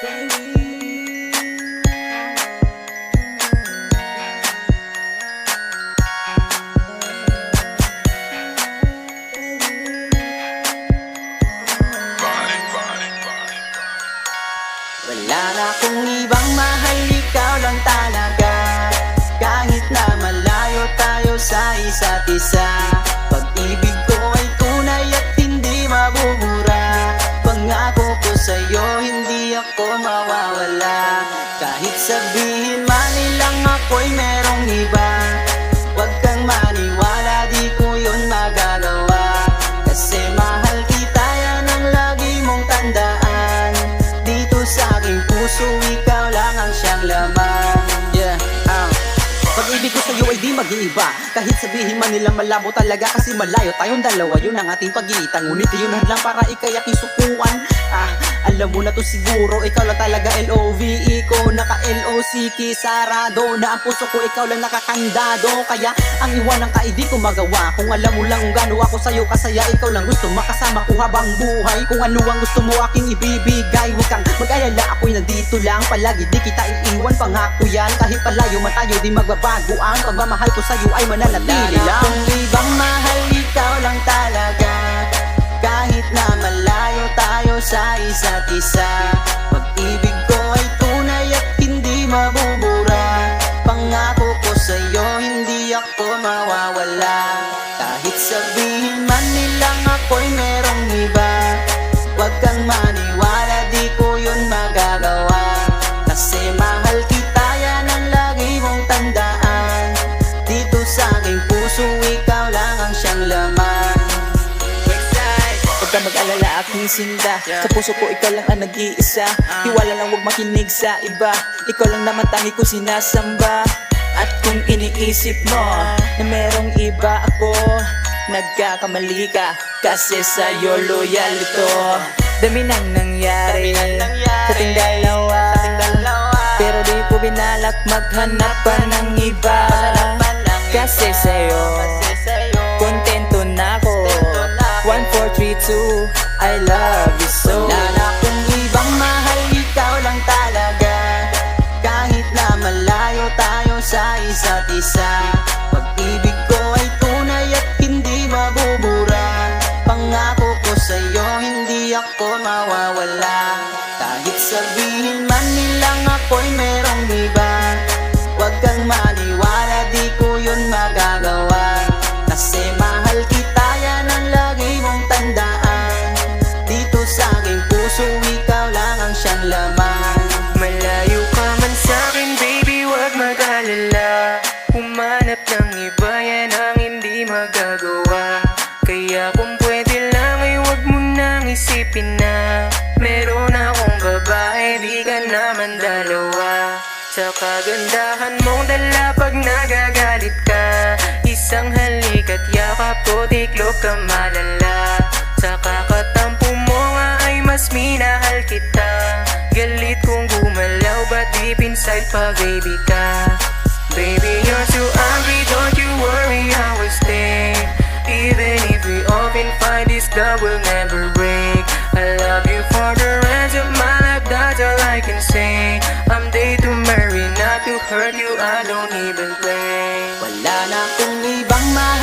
Wala na akong ibang mahal, ikaw lang talaga. Kahit na malayo tayo sa isa't isa, pag-ibig ko ay tunay at hindi mabubura. Pangako ko sa'yo, hindi ako mawawala. Kahit sabihin man nilang ako'y merong iba, huwag kang maniwala, di ko yun magagawa. Kasi mahal kita, yan ang lagi mong tandaan. Dito sa aking puso, ikaw lang ang siyang laman. Yeah, pag-ibig ko sa'yo ay di mag-iiba. Kahit sabihin man nila malabo talaga, kasi malayo tayong dalawa, yun ang ating pag-iitan. Ngunit yun lang para ikay aking sukuan. Alam mo na to siguro, ikaw lang talaga L-O-V-E ko, naka-L-O-C-K sarado na ang puso ko, ikaw lang nakakandado. Kaya ang iwan ng kaidi ko magawa. Kung alam mo lang kung gano'n ako sa'yo kasaya, ikaw lang gusto makasama ko habang buhay. Kung ano ang gusto mo aking ibibigay, huwag kang mag-alala, ako'y nandito lang. Palagi di kita iiwan, pangako yan. Kahit palayo man tayo, di magbabago. Ang pagmamahal ko sa'yo ay mananatili lang. Kung ibang mahal, ikaw lang talaga. Kahit na malayo tayo sa isa't isa, pag-ibig ko ay tunay at hindi mabubura. Pangako ko sa'yo, hindi ako mawawala. Kahit sabihin man nilang ako'y merong iba, huwag kang maniwala, di ko yun magagawa. Kasi mahal kita, yan ang lagi mong tandaan. Dito sa aking puso, ikaw lang ang siyang laman. Huwag ka mag-alala, aking sinda. Sa puso ko, ikaw lang ang nag-iisa. Tiwala lang, huwag makinig sa iba. Ikaw lang naman tangi ko sinasamba. At kung iniisip mo na merong iba ako, nagkakamali ka, kasi sa'yo loyal ito. Dami nang nangyari sa ating dalawa, pero di ko binalak maghanap pa ng iba. Kasi sa'yo kontento na ako. 1, 4, 3, 2, I love you so. Wala na akong ibang mahal, ikaw lang talaga. Kahit na malayo tayo sa isa't isa, pag-ibig ko ay tunay at hindi mabubura. Pangako ko sa'yo, hindi ako mawawala. Kahit sabihin man nilang ako'y merong iba, huwag kang maniwala, di ko yun magagawa. Kasi mahal kita, yan ang lagi mong tandaan. Dito sa aking puso, ikaw lang ang siyang laman. Malayo ka man sa'kin, baby, huwag mag-alala. Humanap ng iba, yan ang hindi magagawa. Kaya kung pwede lang ay huwag mo nang isipin na meron akong babae, di ka naman dalawa. Sa kagandahan mong dala pag nagagalit ka, isang halik at yakap ko, tiklop ka malala. Sa kakatampo mo nga ay mas minahal kita. Galit kong gumalaw, but deep inside pa baby ka. Baby, you're too angry, don't you worry, I will stay. Even if we often fight, this love will never break. I love you for the rest of my life, that's all I can say. I'm day to marry, not to hurt you, I don't even play. Wala na akong ibang mahal,